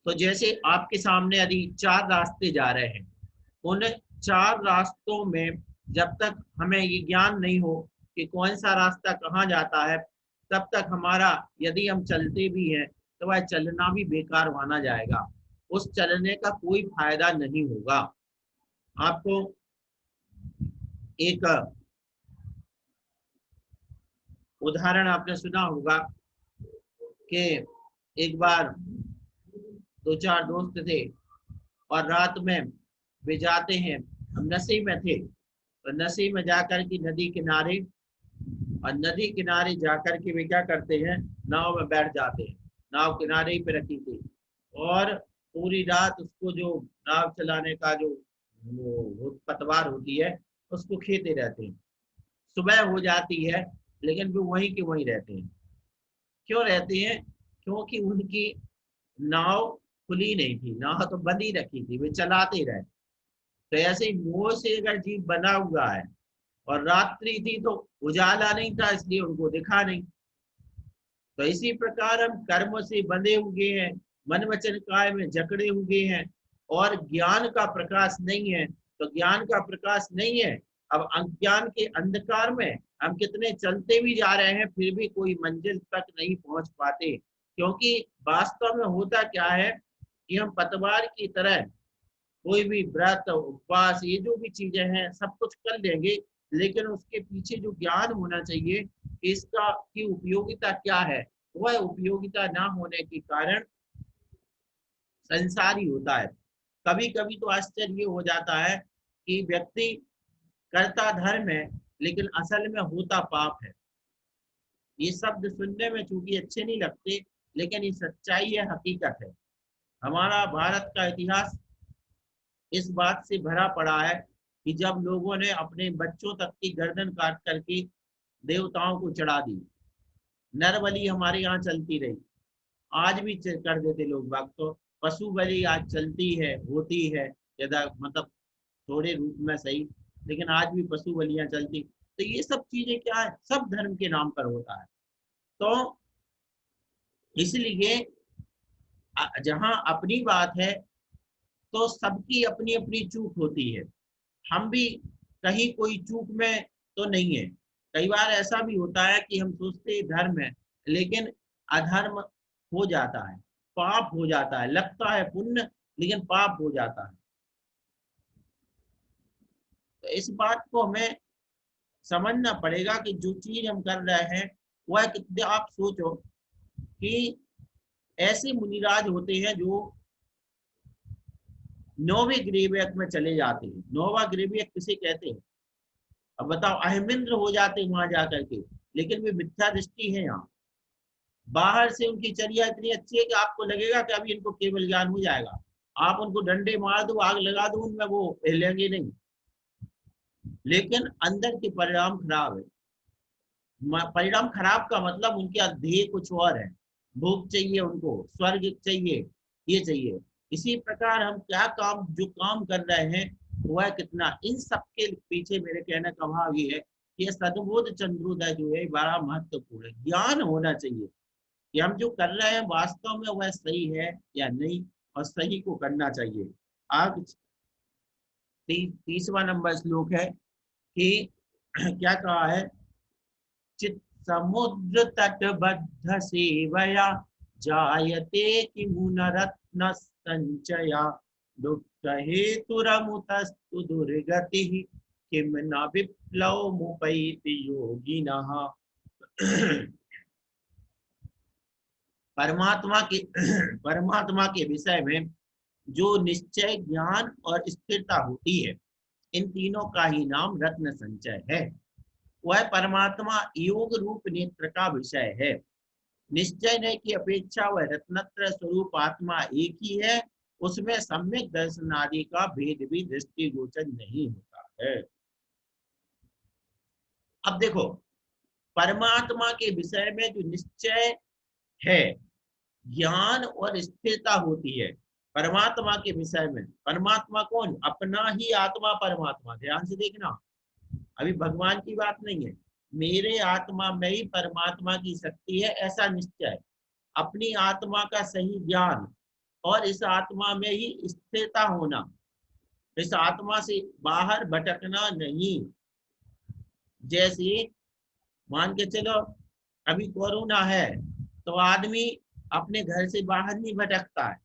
तो जैसे आपके सामने यदि 4 रास्ते जा रहे हैं, उन 4 रास्तों में जब तक हमें ये ज्ञान नहीं हो कि कौन सा रास्ता कहाँ जाता है, तब तक हमारा, यदि हम चलते भी हैं तो वह चलना भी बेकार माना जाएगा। उस चलने का कोई फायदा नहीं होगा। आपको एक उदाहरण आपने सुना होगा कि एक बार 2-4 दोस्त थे और रात में वे जाते हैं, हम नशे में थे, तो नशे में जाकर के नदी किनारे, और नदी किनारे जाकर के वे क्या करते हैं, नाव में बैठ जाते हैं। नाव किनारे ही पे रखी थी, और पूरी रात उसको, जो नाव चलाने का जो वो पतवार होती है, उसको खेते रहते हैं। सुबह हो जाती है, लेकिन वे वहीं के वहीं रहते हैं। क्यों रहते हैं? क्योंकि उनकी नाव खुली नहीं थी, नाव तो बंद ही रखी थी, वे चलाते रहे। तो ऐसे ही मोह से अगर जीव बना हुआ है, और रात्रि थी तो उजाला नहीं था, इसलिए उनको दिखा नहीं। तो इसी प्रकार हम कर्म से बंधे हुए हैं, मन वचन काय में जकड़े हुए हैं, और ज्ञान का प्रकाश नहीं है। तो ज्ञान का प्रकाश नहीं है, अब अज्ञान के अंधकार में हम कितने चलते भी जा रहे हैं, फिर भी कोई मंजिल तक नहीं पहुंच पाते। क्योंकि वास्तव में होता क्या है कि हम पतवार की तरह कोई भी व्रत उपवास ये जो भी चीजें हैं सब कुछ कर लेंगे, लेकिन उसके पीछे जो ज्ञान होना चाहिए, इसका की उपयोगिता क्या है, वह उपयोगिता ना होने के कारण संसारी होता है। कभी कभी तो आश्चर्य हो जाता है कि व्यक्ति करता धर्म है, लेकिन असल में होता पाप है। ये शब्द सुनने में चूंकि अच्छे नहीं लगते, लेकिन ये सच्चाई है, हकीकत है। हमारा भारत का इतिहास इस बात से भरा पड़ा है कि जब लोगों ने अपने बच्चों तक की गर्दन काट करके देवताओं को चढ़ा दी, नर बलि हमारे यहाँ चलती रही। आज भी कर देते लोग बाग, तो पशु बलि आज चलती है, होती है, यदा मतलब थोड़े रूप में सही, लेकिन आज भी पशु बलियां चलती। तो ये सब चीजें क्या है, सब धर्म के नाम पर होता है। तो इसलिए जहां अपनी बात है, तो सबकी अपनी अपनी चूक होती है। हम भी कहीं कोई चूक में तो नहीं है। कई बार ऐसा भी होता है कि हम सोचते हैं धर्म है, लेकिन अधर्म हो जाता है, पाप हो जाता है, लगता है पुण्य, लेकिन पाप हो जाता है। तो इस बात को हमें समझना पड़ेगा कि जो चीज हम कर रहे हैं वह कितने, आप सोचो कि ऐसे मुनिराज होते हैं जो 9वें ग्रेवियक में चले जाते हैं। 9वां ग्रेवियक किसे कहते हैं? अब बताओ, अहमिंद्र हो जाते हैं वहां जाकर के, लेकिन वे मिथ्या दृष्टि है यहाँ। बाहर से उनकी चर्या इतनी अच्छी है कि आपको लगेगा कि अभी इनको केवल ज्ञान हो जाएगा। आप उनको डंडे मार दो, आग लगा दो उनमें, वो हिलेंगे नहीं। लेकिन अंदर के परिणाम खराब है। परिणाम खराब का मतलब उनके ध्येय कुछ और है। भोग चाहिए उनको, स्वर्ग चाहिए, ये चाहिए। इसी प्रकार हम क्या काम, जो काम कर रहे हैं वह कितना, इन सब के पीछे मेरे कहने का भाव ये है कि यह सद्बोध चंद्रोदय जो है बड़ा महत्वपूर्ण है। ज्ञान होना चाहिए कि हम जो कर रहे हैं वास्तव में वह सही है या नहीं, और सही को करना चाहिए। आग 30वां नंबर श्लोक है कि क्या कहा है, चित समुद्र तटबद्ध सेवया जायते किमुन रत्न संचया दुःख हेतुरमुतस्तु दुर्गति किम न विप्लव मुपैति योगिनः। परमात्मा के परमात्मा के विषय में जो निश्चय, ज्ञान और स्थिरता होती है, इन तीनों का ही नाम रत्न संचय है। वह परमात्मा योग रूप नेत्र का विषय है। निश्चय ने की अपेक्षा वह रत्नत्र स्वरूप आत्मा एक ही है, उसमें सम्यक दर्शन आदि का भेद भी दृष्टिगोचर नहीं होता है। अब देखो, परमात्मा के विषय में जो निश्चय है, ज्ञान और स्थिरता होती है परमात्मा के विषय में। परमात्मा कौन? अपना ही आत्मा परमात्मा। ध्यान से देखना, अभी भगवान की बात नहीं है। मेरे आत्मा में ही परमात्मा की शक्ति है, ऐसा निश्चय। अपनी आत्मा का सही ज्ञान और इस आत्मा में ही स्थिरता होना, इस आत्मा से बाहर भटकना नहीं। जैसे मान के चलो अभी कोरोना है तो आदमी अपने घर से बाहर नहीं भटकता है,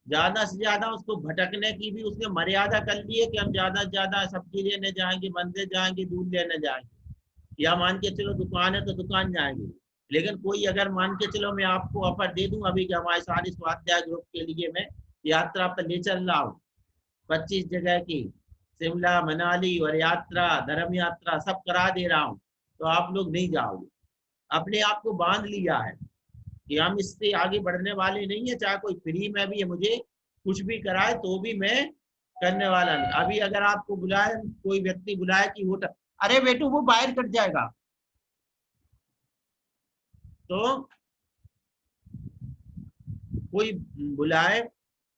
ज्यादा से ज्यादा उसको भटकने की भी उसने मर्यादा कर ली है कि हम ज्यादा से ज्यादा सब्जी लेने जाएंगे, मंदिर जाएंगे, दूध लेने जाएंगे, या मान के चलो दुकान है तो दुकान जाएंगे। लेकिन कोई अगर मान के चलो मैं आपको ऑफर दे दूं अभी कि हमारे सारे स्वाध्याय ग्रुप के लिए मैं यात्रा पर ले चल रहा हूँ 25 जगह की, शिमला मनाली और यात्रा धर्म यात्रा सब करा दे रहा हूँ, तो आप लोग नहीं जाओगे। अपने आप को बांध लिया है कि हम इससे आगे बढ़ने वाले नहीं है, चाहे कोई फ्री में भी है मुझे कुछ भी कराए तो भी मैं करने वाला नहीं। अभी अगर आपको बुलाए, कोई व्यक्ति बुलाए कि होटल, अरे बेटू वो बाहर कट जाएगा, तो कोई बुलाए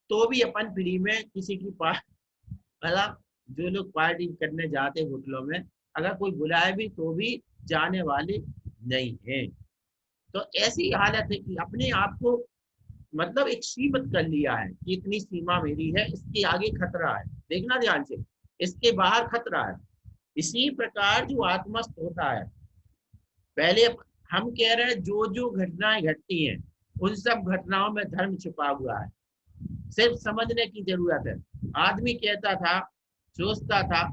तो भी अपन फ्री में किसी की मतलब जो लोग पार्टी करने जाते होटलों में, अगर कोई बुलाए भी तो भी जाने वाले नहीं है। तो ऐसी हालत है कि अपने आप को मतलब एक सीमित कर लिया है कि इतनी सीमा मेरी है, इसके आगे खतरा है, देखना ध्यान से, इसके बाहर खतरा है। इसी प्रकार जो आत्मस्थ होता है, पहले हम कह रहे हैं जो जो घटनाएं घटती हैं उन सब घटनाओं में धर्म छुपा हुआ है, सिर्फ समझने की जरूरत है। आदमी कहता था, सोचता था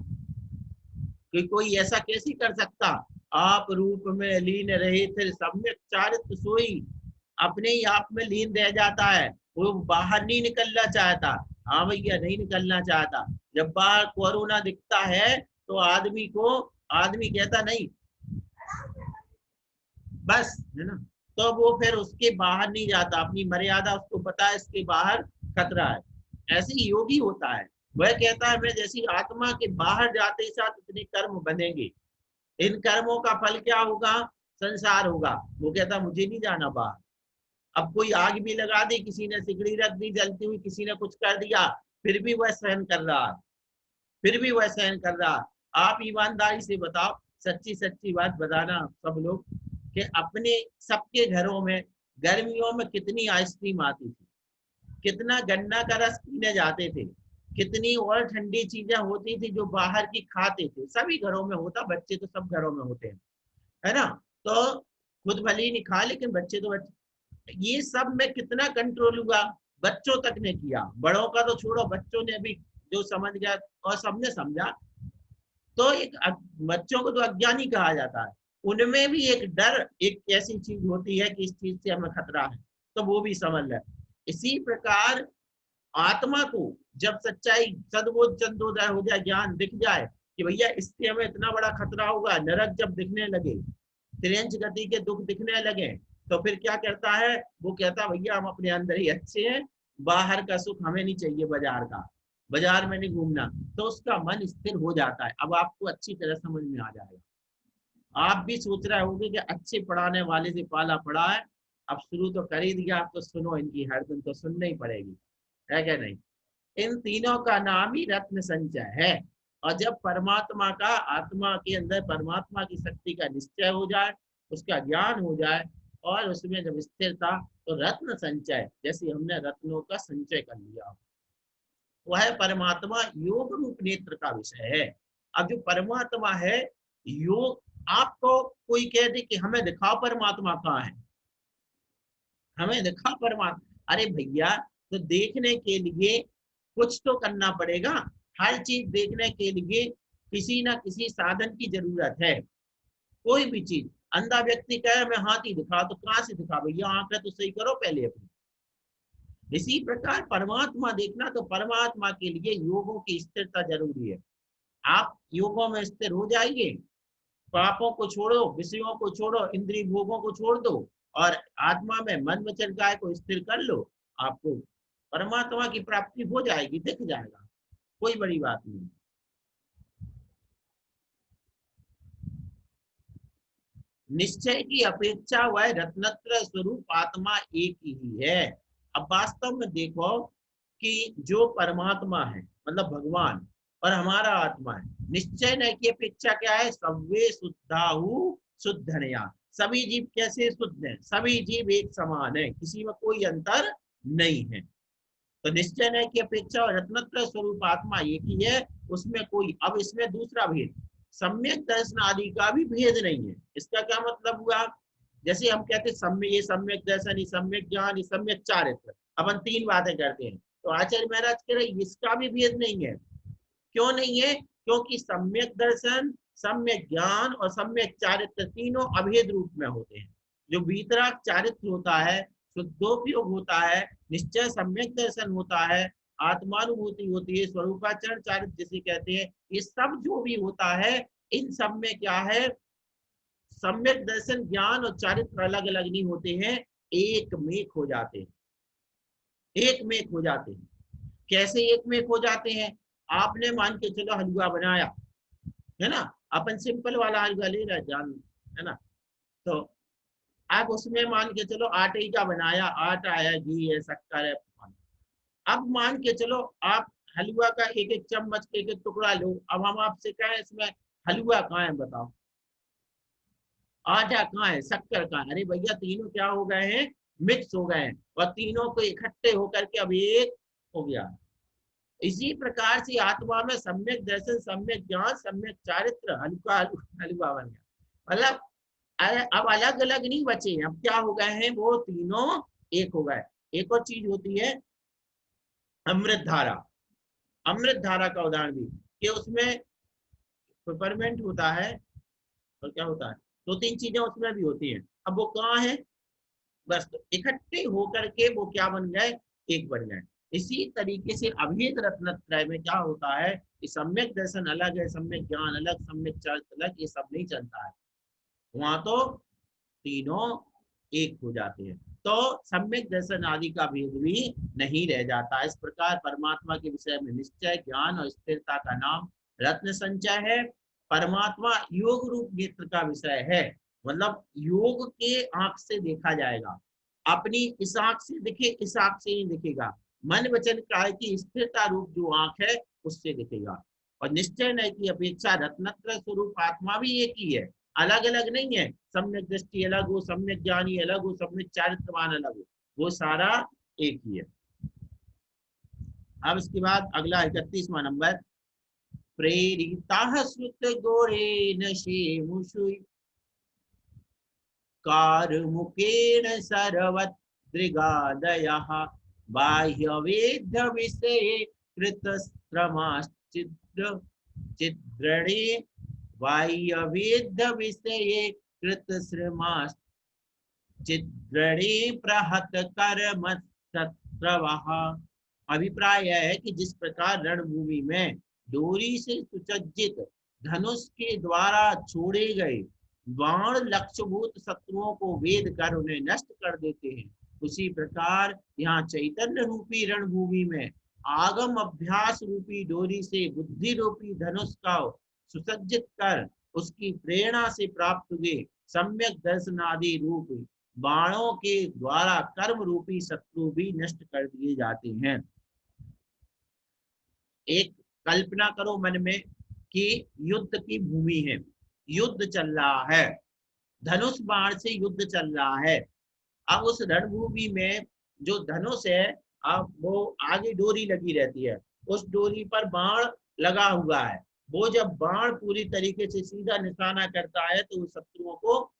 कि कोई ऐसा कैसे कर सकता, आप रूप में लीन रहे थे सम्यक चारित्र सोई, अपने ही आप में लीन रह जाता है, वो बाहर नहीं निकलना चाहता। हाँ भैया नहीं निकलना चाहता, जब बाहर कोरोना दिखता है तो आदमी कहता नहीं बस, है ना, तो वो फिर उसके बाहर नहीं जाता, अपनी मर्यादा उसको पता है इसके बाहर खतरा है। ऐसे ही योगी होता है, वह कहता है मैं जैसी आत्मा के बाहर जाते ही साथ इतने कर्म बनेंगे, इन कर्मों का फल क्या होगा, संसार होगा। वो कहता मुझे नहीं जाना बाहर। अब कोई आग भी लगा दी, किसी ने सिगड़ी रख दी जलती हुई, किसी ने कुछ कर दिया, फिर भी वह सहन कर रहा है, फिर भी वह सहन कर रहा है। आप ईमानदारी से बताओ, सच्ची सच्ची बात बताना सब लोग, कि अपने सबके घरों में गर्मियों में कितनी आइसक्रीम आती थी, कितना गन्ना का रस पीने जाते थे, कितनी और ठंडी चीजें होती थी जो बाहर की खाते थे, सभी घरों में होता, बच्चे तो सब घरों में होते हैं, है ना। तो खुद भले ही नहीं खा लेकिन बच्चे तो बच्चे, ये सब में कितना कंट्रोल हुआ, बच्चों तक ने किया, बड़ों का तो छोड़ो, बच्चों ने भी जो समझ गया और सबने समझा। तो एक बच्चों को तो अज्ञानी कहा जाता है, उनमें भी एक डर, एक ऐसी चीज होती है कि इस चीज से हमें खतरा है, तो वो भी समझ ले। इसी प्रकार आत्मा को जब सच्चाई सदबोध चंदोदय हो जाए, ज्ञान दिख जाए कि भैया इससे हमें इतना बड़ा खतरा होगा, नरक जब दिखने लगे, त्रियंच गति के दुख दिखने लगे, तो फिर क्या करता है, वो कहता भैया हम अपने अंदर ही अच्छे हैं, बाहर का सुख हमें नहीं चाहिए, बाजार का, बाजार में नहीं घूमना। तो उसका मन स्थिर हो जाता है। अब आपको अच्छी तरह समझ में आ जाएगा, आप भी सोच रहे होंगे कि अच्छे पढ़ाने वाले से पाला पड़ा है, अब शुरू तो कर ही दिया, अब तो सुनो, इनकी हर दिन तो सुननी ही पड़ेगी, है क्या नहीं। इन तीनों का नाम ही रत्न संचय है। और जब परमात्मा का, आत्मा के अंदर परमात्मा की शक्ति का निश्चय हो जाए, उसका ज्ञान हो जाए, और उसमें जब स्थिरता, तो रत्न संचय, जैसे हमने रत्नों का संचय कर लिया, वह परमात्मा योग रूप नेत्र का विषय है। अब जो परमात्मा है, योग, आपको कोई कह दे कि हमें दिखाओ परमात्मा कहाँ है, हमें दिखा परमात्मा, अरे भैया, तो देखने के लिए कुछ तो करना पड़ेगा, हर चीज देखने के लिए किसी ना किसी साधन की जरूरत है। कोई भी चीज, अंधा व्यक्ति कहे मैं हाथी दिखा, तो कहाँ से दिखा भैया, आंखें तो सही करो पहले अपनी। इसी प्रकार परमात्मा देखना, तो परमात्मा के लिए योगों की स्थिरता जरूरी है। आप योगों में स्थिर हो जाइए, पापों को छोड़ो, विषयों को छोड़ो, इंद्रिय भोगों को छोड़ दो, और आत्मा में मन वचन काय को स्थिर कर लो, आपको परमात्मा की प्राप्ति हो जाएगी, दिख जाएगा, कोई बड़ी बात नहीं। निश्चय की अपेक्षा वह रत्नत्र स्वरूप आत्मा एक ही है। अब वास्तव में देखो कि जो परमात्मा है, मतलब भगवान, और हमारा आत्मा है, निश्चय न की अपेक्षा क्या है, सव्वे शुद्धाहु शुद्धनया, सभी जीव कैसे शुद्ध हैं, सभी जीव एक समान है, किसी में कोई अंतर नहीं है। तो निश्चय न्याय की अपेक्षा और रत्नत्रय स्वरूप आत्मा एक ही है, उसमें कोई, अब इसमें दूसरा भेद, सम्यक दर्शन आदि का भी भेद नहीं है। इसका क्या मतलब हुआ, जैसे हम कहते हैं ये सम्यक दर्शन, ये सम्यक ज्ञान, ये सम्यक चारित्र, अपन तीन बातें करते हैं, तो आचार्य महाराज कह रहे इसका भी भेद नहीं है। क्यों नहीं है, क्योंकि सम्यक दर्शन, सम्यक ज्ञान और सम्यक चारित्र तीनों अभेद रूप में होते हैं। जो वीतराग चारित्र होता है, शुद्धोपयोग होता है, निश्चय सम्यक दर्शन होता है, आत्मानुभूति होती है, स्वरूपाचरण चारित्र जिसे कहते हैं, ये सब जो भी होता है, इन सब में क्या है, सम्यक दर्शन, ज्ञान और चारित्र अलग अलग नहीं होते हैं, एक मेक हो जाते हैं, एक मेक हो जाते हैं। कैसे एक मेक हो जाते हैं, आपने मान के चलो हलवा बनाया है ना, अपन सिंपल वाला हलवा ले रहे जान, है ना, तो आप उसमें मान के चलो आटे का बनाया, आटा है, घी है, शक्कर है, अब मान के चलो आप हलवा का एक एक चम्मच, एक एक टुकड़ा लो, अब हम आपसे कहें इसमें हलवा कहाँ है बताओ, आटा कहाँ है, शक्कर कहाँ है, अरे भैया तीनों क्या हो गए हैं, मिक्स हो गए हैं, और तीनों को इकट्ठे होकर के अब एक हो गया। इसी प्रकार से आत्मा में सम्यक दर्शन, सम्यक ज्ञान, सम्यक चारित्र, हल्का हलवा बन गया। मतलब अब अलग अलग नहीं बचे, अब क्या हो गए हैं, वो तीनों एक हो गए। एक और चीज होती है अमृत धारा, अमृत धारा का उदाहरण भी, कि उसमें पेपरमेंट होता है और क्या होता है, दो तीन चीजें उसमें भी होती हैं, अब वो कहाँ है, बस तो इकट्ठे होकर के वो क्या बन गए, एक बन गए। इसी तरीके से अभेद रत्नत्रय में क्या होता है कि सम्यक दर्शन अलग है, सम्यक ज्ञान अलग, सम्यक चारित्र अलग, ये सब नहीं चलता है, वहां तो तीनों एक हो जाते हैं, तो सम्यक दर्शन आदि का भेद भी नहीं रह जाता। इस प्रकार परमात्मा के विषय में निश्चय, ज्ञान और स्थिरता का नाम रत्न संचय है। परमात्मा योग रूप नेत्र का विषय है, मतलब योग के आंख से देखा जाएगा, अपनी इस आंख से दिखे, इस आंख से नहीं दिखेगा, मन वचन काय की स्थिरता रूप जो आंख है उससे दिखेगा। और निश्चय नहीं की अपेक्षा रत्नत्र स्वरूप आत्मा भी एक ही है, अलग अलग नहीं है, सम्यक दृष्टि अलग हो, सम्यक ज्ञानी अलग हो, सम्यक चारित्रवान अलग हो, वो सारा एक ही है। अब इसके बाद अगला 31वां नंबर, प्रेरिता श्रुत गोरेन शेमुषु कारमुकेन सर्वदृगादयः बाह्यवेद्य विषये कृतस्त्रमाश्चिद्र चिद्रणे बाह्यवेद्य विषये कृतश्रमाश्चिद्रणे प्रहत कर्म शत्रवः। अभिप्राय यह है कि जिस प्रकार रणभूमि में डोरी से सुसज्जित धनुष के द्वारा छोड़े गए बाण लक्ष्यभूत शत्रुओं को वेद कर उन्हें नष्ट कर देते हैं, उसी प्रकार यहाँ चैतन्य रूपी रणभूमि में आगम अभ्यास रूपी डोरी से बुद्धि रूपी धनुष का सुसज्जित कर उसकी प्रेरणा से प्राप्त हुए सम्यक दर्शनादि रूप बाणों के द्वारा कर्म रूपी शत्रु भी नष्ट कर दिए जाते हैं। एक कल्पना करो मन में कि युद्ध की भूमि है, युद्ध चल रहा है, धनुष बाण से युद्ध चल रहा है। अब उस रणभूमि में जो धनुष है, अब वो आगे डोरी लगी रहती है, उस डोरी पर बाण लगा हुआ है, वो जब बाण पूरी तरीके से सीधा निशाना करता है तो शत्रुओं को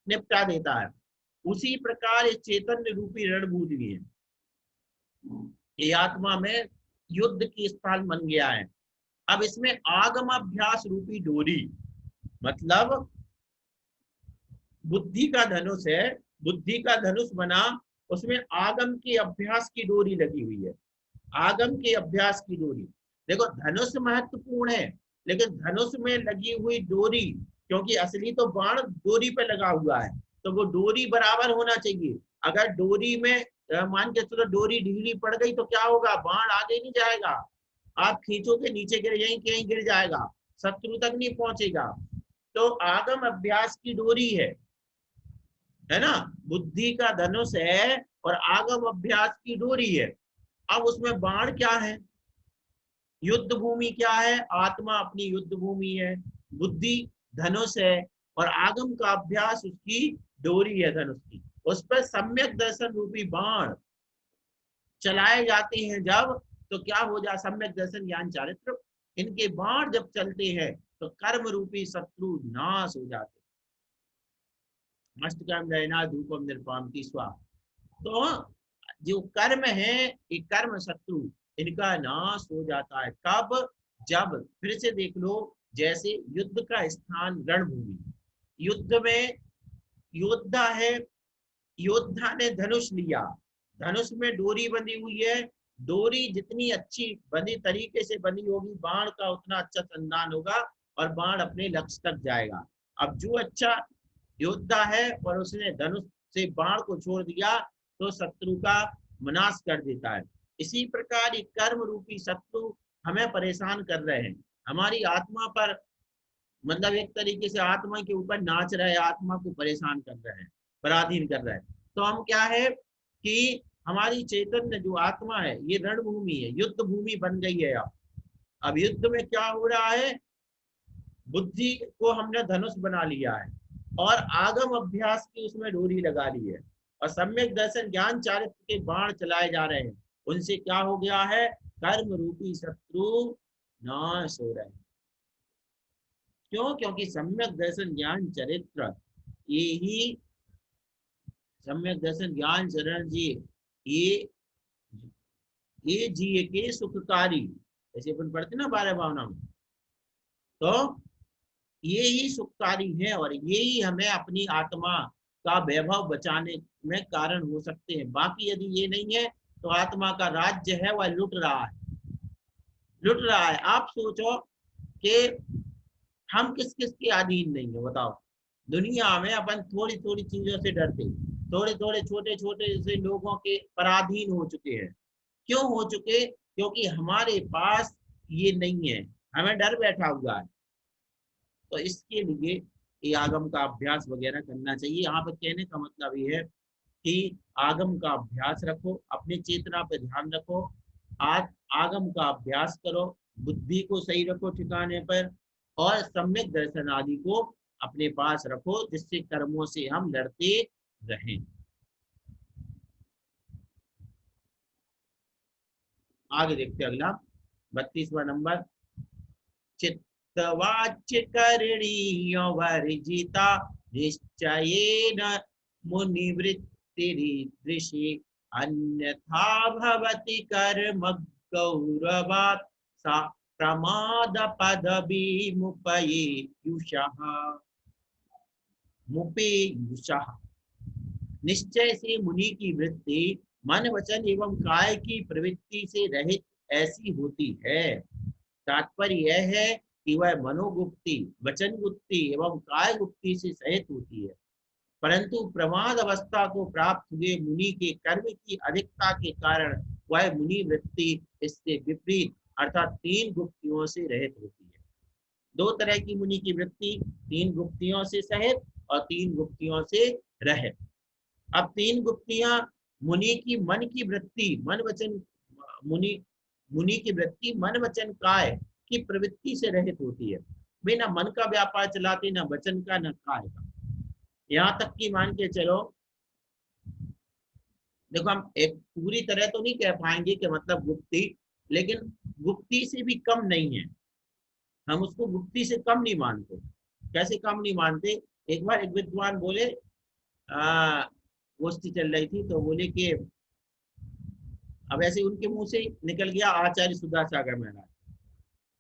निपटा देता है। उसी प्रकार इस चैतन्य रूपी रणभूमि है, ये आत्मा में युद्ध की स्थान बन गया है। अब इसमें आगम अभ्यास रूपी डोरी, मतलब बुद्धि का धनुष है, बुद्धि का धनुष बना, उसमें आगम के अभ्यास की डोरी लगी हुई है, आगम के अभ्यास की डोरी। देखो धनुष महत्वपूर्ण है, लेकिन धनुष में लगी हुई डोरी, क्योंकि असली तो बाण डोरी पे लगा हुआ है, तो वो डोरी बराबर होना चाहिए। अगर डोरी में मान के चलो डोरी ढीली पड़ गई तो क्या होगा, बाण आगे नहीं जाएगा, आप खींचोगे नीचे गिर, यहीं कहीं गिर जाएगा, शत्रु तक नहीं पहुंचेगा। तो आगम अभ्यास की डोरी है ना, बुद्धि का धनुष है और आगम अभ्यास की डोरी है। अब उसमें बाण क्या है, युद्ध भूमि क्या है, आत्मा अपनी युद्ध भूमि है, बुद्धि धनुष है और आगम का अभ्यास उसकी डोरी है धनुष की, उस पर सम्यक दर्शन रूपी बाण चलाए जाते हैं जब, तो क्या हो जा, सम्यक दर्शन ज्ञान चारित्र, इनके बाण जब चलते हैं तो कर्म रूपी शत्रु नाश हो जाते, मस्तकम दयना धूपम निर्पामति स्वा। तो जो कर्म है, ये कर्म शत्रु, इनका नाश हो जाता है कब, जब, फिर से देख लो, जैसे युद्ध का स्थान रणभूमि, युद्ध में योद्धा है, योद्धा ने धनुष लिया, धनुष में डोरी बंधी हुई है, डोरी जितनी अच्छी बंधी तरीके से बंधी होगी, बाण का उतना अच्छा संधान होगा और बाण अपने लक्ष्य तक जाएगा। अब जो अच्छा योद्धा है और उसने धनुष से बाण को छोड़ दिया तो शत्रु का विनाश कर देता है। इसी प्रकार ये कर्म रूपी शत्रु हमें परेशान कर रहे हैं, हमारी आत्मा पर, मतलब एक तरीके से आत्मा के ऊपर नाच रहे हैं, आत्मा को परेशान कर रहे हैं, पराधीन कर रहे हैं। तो हम क्या है कि हमारी चैतन्य जो आत्मा है, ये रणभूमि है, युद्ध भूमि बन गई है। अब युद्ध में क्या हो रहा है, बुद्धि को हमने धनुष बना लिया है और आगम अभ्यास की उसमें डोरी लगा ली है और सम्यक दर्शन ज्ञान चारित्र के बाण चलाए जा रहे हैं, उनसे क्या हो गया है, कर्म रूपी शत्रु नाश हो रहे हैं। क्यों? क्योंकि सम्यक दर्शन ज्ञान चरित्र, ये ही सम्यक दर्शन ज्ञान चरण जी, ये जी के सुखकारी, ऐसे अपन पढ़ते ना 12 भावना में, तो ये ही सुखकारी है और ये ही हमें अपनी आत्मा का वैभव बचाने में कारण हो सकते हैं। बाकी यदि ये नहीं है तो आत्मा का राज्य है वह लुट रहा है, लुट रहा है। आप सोचो कि हम किस किस के अधीन नहीं है, बताओ। दुनिया में अपन थोड़ी थोड़ी चीजों से डरते, थोड़े थोड़े छोटे छोटे से लोगों के पराधीन हो चुके हैं। क्यों हो चुके? क्योंकि हमारे पास ये नहीं है, हमें डर बैठा हुआ है। तो इसके लिए ये आगम का अभ्यास वगैरह करना चाहिए। यहाँ पर कहने का मतलब ये है कि आगम का अभ्यास रखो, अपनी चेतना पर ध्यान रखो, आज आगम का अभ्यास करो, बुद्धि को सही रखो ठिकाने पर और सम्यक दर्शन आदि को अपने पास रखो, जिससे कर्मों से हम लड़ते रहें। आगे देखते हैं अगला 32वां नंबर, चित्तवाच्य करणीय वर्जिता निश्चयेन मुनिवृत्तिरीदृशी अन्यथा भवति कर्म गौरवात् सा प्रमाद पदवीमुपयेयुषः मुपेयुषः। निश्चय से मुनि की वृत्ति मन वचन एवं काय की प्रवृत्ति से रहित ऐसी होती है। तात्पर्य यह है कि वह मनोगुप्ति, वचन गुप्ति एवं काय गुप्ति से सहित होती है, परंतु प्रमाद अवस्था को प्राप्त हुए मुनि के कर्म की अधिकता के कारण वह मुनि वृत्ति इससे विपरीत अर्थात 3 गुप्तियों से रहित होती है। 2 तरह की मुनि की वृत्ति, 3 गुप्तियों से सहित और 3 गुप्तियों से रहित। अब 3 गुप्तियां, मुनि की मन की वृत्ति, मन वचन, मुनि की वृत्ति मन वचन काय की प्रवृत्ति से रहित होती है। वे ना मन का व्यापार चलाते, ना वचन का, ना काय का। यहाँ तक कि मान के चलो, देखो हम एक पूरी तरह तो नहीं कह पाएंगे कि मतलब गुप्ती, लेकिन गुप्ती से भी कम नहीं है, हम उसको गुप्ती से कम नहीं मानते। कैसे कम नहीं मानते? एक बार एक विद्वान बोले, गोष्ठी चल रही थी तो बोले कि अब ऐसे उनके मुंह से निकल गया आचार्य सुधासागर महाराज।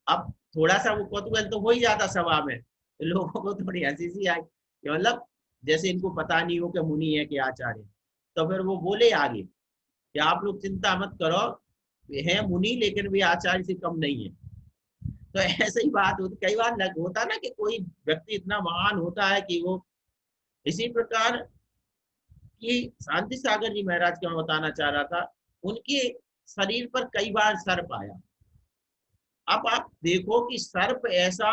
अब थोड़ा सा वो कौतूहल तो हो ही जाता सभा में, तो लोगों को थोड़ी हंसी सी आई कि मतलब जैसे इनको पता नहीं हो कि मुनि है कि आचार्य। तो फिर वो बोले आगे कि आप लोग चिंता मत करो, है मुनि लेकिन भी आचार्य से कम नहीं है। तो ऐसे ही बात होती, कई बार होता ना कि कोई व्यक्ति इतना महान होता है कि वो, इसी प्रकार कि शांति सागर जी महाराज का मैं बताना चाह रहा था, उनके शरीर पर कई बार सर्प आया। अब आप देखो कि सर्प ऐसा,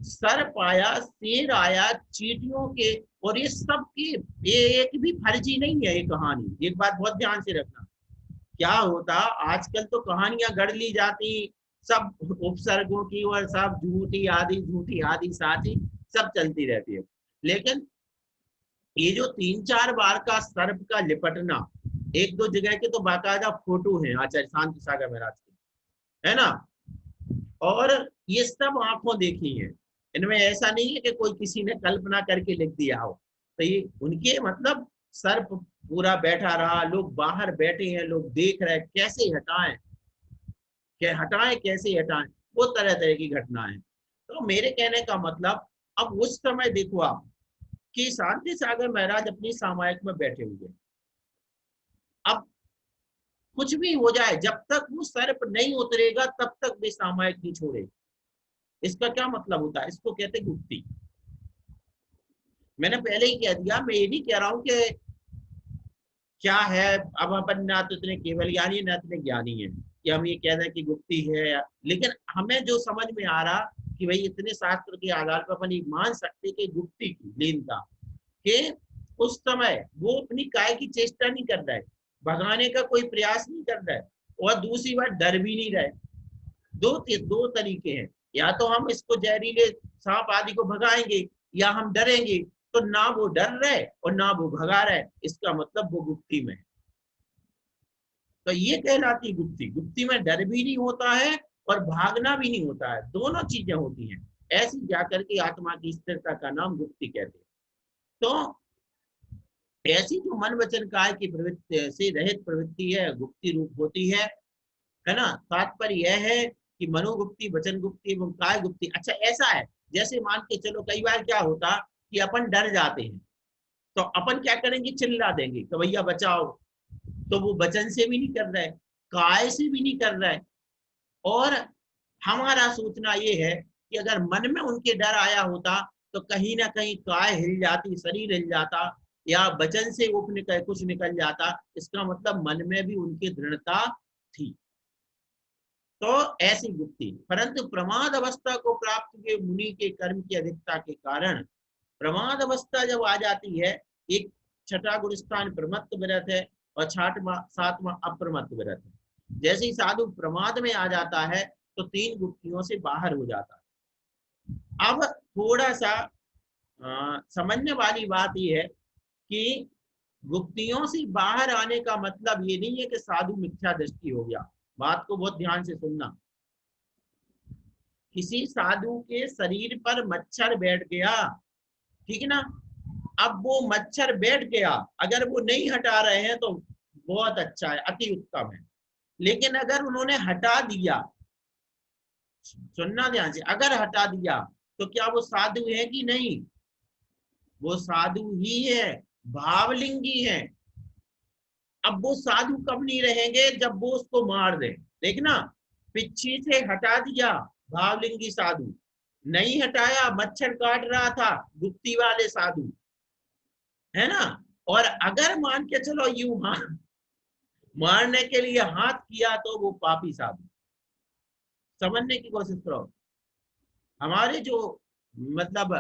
सर्प आया, शेर आया, चींटियों के, और ये सब की ये एक भी फर्जी नहीं है ये कहानी। एक बात बहुत ध्यान से रखना, क्या होता आजकल तो कहानियां गढ़ ली जाती सब उपसर्गों की और सब झूठी आदि साथी सब चलती रहती है। लेकिन ये जो 3-4 बार का सर्प का लिपटना, एक दो जगह के तो बाकायदा फोटो हैं आचार्य शांति सागर महाराज के, है ना। और ये सब आंखों देखी है, इनमें ऐसा नहीं है कि कोई किसी ने कल्पना करके लिख दिया हो। तो ये उनके मतलब सर पूरा बैठा रहा, लोग बाहर बैठे हैं, लोग देख रहे हैं कैसे हटाएं, कैसे हटाएं, वो तरह तरह की घटनाएं। तो मेरे कहने का मतलब, अब उस समय देखो आप कि शांति सागर महाराज अपनी सामायिक में बैठे हुए, अब कुछ भी हो जाए जब तक वो सर्प नहीं उतरेगा तब तक वे सामायिक नहीं छोड़े। इसका क्या मतलब होता है, इसको कहते गुप्ती। मैंने पहले ही कह दिया, मैं ये नहीं कह रहा हूं कि क्या है, अब अपन ना तो इतने केवल ज्ञानी ना इतने ज्ञानी है कि हम ये कह रहे हैं कि गुप्ती है, लेकिन हमें जो समझ में आ रहा कि भाई इतने शास्त्र के आधार पर अपन ये मान सकते कि गुप्ती की लीनता कि उस समय वो अपनी काय की चेष्टा नहीं कर रहा है, भगाने का कोई प्रयास नहीं कर रहा है, और दूसरी बात डर भी नहीं रहे। दो तरीके हैं, या तो हम इसको जहरीले सांप आदि को भगाएंगे या हम डरेंगे। तो ना वो डर रहे और ना वो भगा रहे, इसका मतलब वो गुप्ती में है। तो ये कहलाती गुप्ती। गुप्ती में डर भी नहीं होता है और भागना भी नहीं होता है, दोनों चीजें होती हैं। ऐसी जाकर के आत्मा की स्थिरता का नाम गुप्ती कहते हैं। तो ऐसी जो मन वचन काय की प्रवृत्ति से रहित प्रवृत्ति है, गुप्ती रूप होती है ना। तात्पर्य यह है कि मनोगुप्ती, वचन गुप्ती एवं काय गुप्ती। अच्छा ऐसा है, जैसे मान के चलो कई बार क्या होता कि अपन डर जाते हैं, तो अपन क्या करेंगे, चिल्ला देंगे कि भैया बचाओ। तो वो वचन से भी नहीं कर रहा है, काय से भी नहीं कर रहा है। और हमारा सोचना ये है कि अगर मन में उनके डर आया होता तो कहीं ना कहीं काय हिल जाती, शरीर हिल जाता, या वचन से कुछ निकल जाता। इसका मतलब मन में भी उनकी दृढ़ता थी। तो ऐसी गुप्ती, परंतु प्रमाद अवस्था को प्राप्त हुए मुनि के कर्म की अधिकता के कारण प्रमाद अवस्था जब आ जाती है, एक छठा गुरुस्थान प्रमत्त व्रत है और सातवां अप्रमत्त व्रत है। जैसे ही साधु प्रमाद में आ जाता है तो तीन गुप्तियों से बाहर हो जाता है। अब थोड़ा सा समझने वाली बात यह है कि गुप्तियों से बाहर आने का मतलब ये नहीं है कि साधु मिथ्या दृष्टि हो गया। बात को बहुत ध्यान से सुनना। किसी साधु के शरीर पर मच्छर बैठ गया, ठीक है ना, अब वो मच्छर बैठ गया, अगर वो नहीं हटा रहे हैं तो बहुत अच्छा है, अति उत्तम है। लेकिन अगर उन्होंने हटा दिया, सुनना ध्यान से, अगर हटा दिया तो क्या वो साधु है कि नहीं, वो साधु ही है, भावलिंगी है। अब वो साधु कब नहीं रहेंगे, जब वो उसको मार दे। देखना, पीछे से हटा दिया भावलिंगी साधु, नहीं हटाया, मच्छर काट रहा था गुप्ती वाले साधु, है ना। और अगर मान के चलो यूं मारने के लिए हाथ किया तो वो पापी साधु। समझने की कोशिश करो। हमारे जो मतलब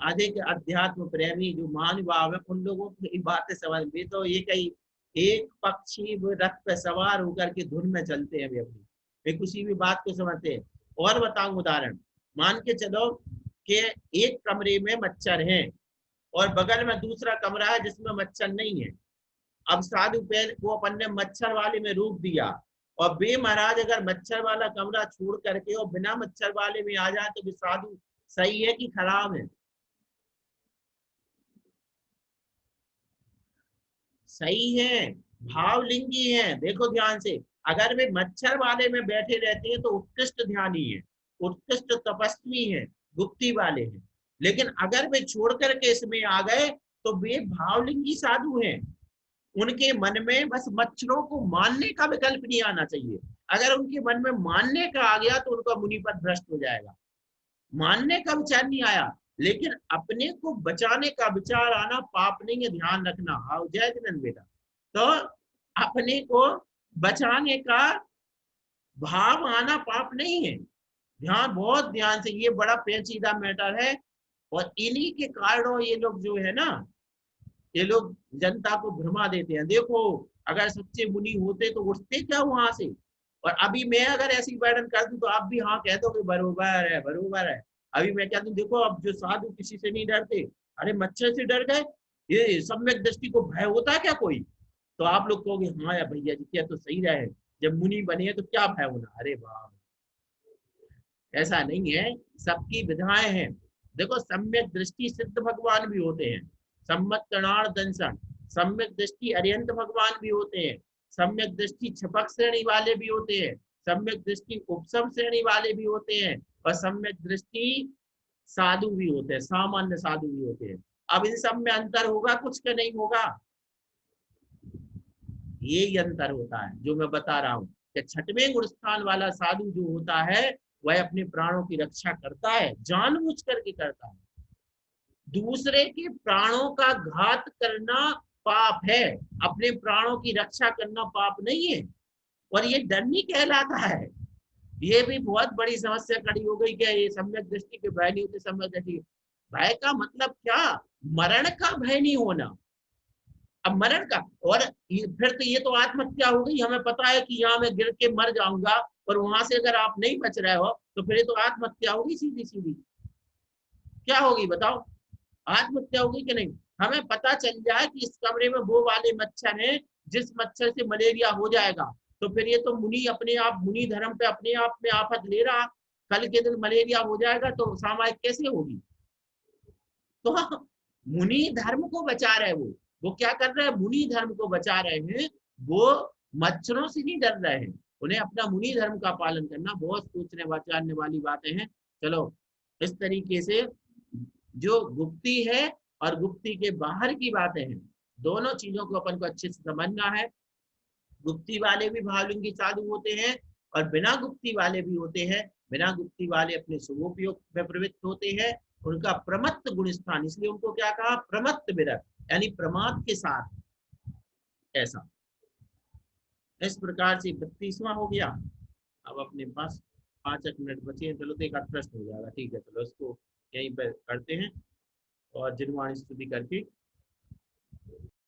अधिक अध्यात्म प्रेमी जो महानुभाव है, उन लोगों की बातें समझ में, तो ये कहीं एक पक्षी रथ पे सवार होकर के धुन में चलते हैं, अपनी वे किसी भी बात को समझते हैं। और बताऊं उदाहरण, मान के चलो कि एक कमरे में मच्छर हैं और बगल में दूसरा कमरा है जिसमें मच्छर नहीं है। अब साधु पहले को अपन ने मच्छर वाले में रोक दिया, और बे महाराज अगर मच्छर वाला कमरा छोड़ करके और बिना मच्छर वाले में आ जाए तो साधु सही है कि खराब है? सही है, भावलिंगी है। देखो ध्यान से, अगर वे मच्छर वाले में बैठे रहते हैं तो उत्कृष्ट ध्यानी है, उत्कृष्ट तपस्वी है, गुप्ती वाले हैं। लेकिन अगर वे छोड़ करके इसमें आ गए तो वे भावलिंगी साधु हैं। उनके मन में बस मच्छरों को मानने का विकल्प नहीं आना चाहिए। अगर उनके मन में मानने का आ गया तो उनका मुनि पद भ्रष्ट हो जाएगा। मानने का विचार नहीं आया, लेकिन अपने को बचाने का विचार आना पाप नहीं है, ध्यान रखना। हाँ जय जिनन बेटा। तो अपने को बचाने का भाव आना पाप नहीं है। ध्यान, बहुत ध्यान से, ये बड़ा पेचीदा मैटर है। और इन्हीं के कारणों ये लोग जो है ना, ये लोग जनता को भ्रमा देते हैं। देखो, अगर सच्चे मुनि होते तो उठते क्या वहां से। और अभी मैं अगर ऐसी वर्णन कर दूं तो आप भी हाँ कह दो कि बरोबर है, बरोबर है। अभी मैं क्या दूं, देखो अब जो साधु किसी से नहीं डरते, अरे मच्छर से डर गए, ये सम्यक दृष्टि को भय होता है क्या कोई? तो आप लोग कहोगे हाँ यार भैया जी क्या तो सही रहे, जब मुनि बने तो क्या भय होना। अरे वाह, ऐसा नहीं है, सबकी विधाएं हैं। देखो सम्यक दृष्टि सिद्ध भगवान भी होते हैं, सम्मत तृणार्थ दंसन, सम्यक दृष्टि अरिहंत भगवान भी होते हैं, सम्यक दृष्टि छपक श्रेणी वाले भी होते हैं, सम्यक दृष्टि उपसम श्रेणी वाले भी होते हैं, और सम्यक दृष्टि साधु भी होते हैं, सामान्य साधु भी होते हैं। अब इन सब में अंतर होगा कुछ का नहीं होगा, ये अंतर होता है जो मैं बता रहा हूँ कि छठवें गुण स्थान वाला साधु जो होता है वह अपने प्राणों की रक्षा करता है, जानबूझ करके करता है। दूसरे के प्राणों का घात करना पाप है, अपने प्राणों की रक्षा करना पाप नहीं है। और ये डर नहीं कहलाता है। ये भी बहुत बड़ी समस्या खड़ी हो गई कि ये सम्यक दृष्टि के भय नहीं होते, सम्यक दृष्टि भय का मतलब क्या? मरण का भय नहीं होना। अब मरण का, और फिर तो ये तो आत्महत्या हो गई, हमें पता है कि यहाँ मैं गिर के मर जाऊंगा, और वहां से अगर आप नहीं बच रहे हो तो फिर ये तो आत्महत्या होगी सीधी सीधी। क्या होगी बताओ? आत्महत्या होगी कि नहीं? हमें पता चल जाए कि इस कमरे में वो वाले मच्छर हैं जिस मच्छर से मलेरिया हो जाएगा, तो फिर ये तो मुनि अपने आप, मुनि धर्म पे अपने आप में आफत ले रहा, कल के दिन मलेरिया हो जाएगा तो सामाजिक कैसे होगी? तो मुनि धर्म को बचा रहे, वो क्या कर रहे हैं? मुनि धर्म को बचा रहे हैं। वो मच्छरों से नहीं डर रहे हैं, उन्हें अपना मुनि धर्म का पालन करना। बहुत सोचने विचारने वाली बातें हैं। चलो, इस तरीके से जो गुप्ती है और गुप्ती के बाहर की बातें हैं, दोनों चीजों को अपन को अच्छे से समझना है। गुप्ती वाले भी भावलिंगी साधु होते हैं और बिना गुप्ती वाले भी होते हैं। बिना गुप्ती वाले अपने शुभोपयोग में प्रवृत्त होते हैं। उनका प्रमत्त गुण स्थान, इसलिए उनको क्या कहा? प्रमत्त विरत, यानी प्रमाद के साथ। ऐसा, इस प्रकार से 32वां हो गया। अब अपने पास 5 मिनट बचे हैं, चलो तो एक प्रश्न हो जाएगा। ठीक है, चलो इसको यहीं पर करते हैं और जिनवाणी स्तुति करके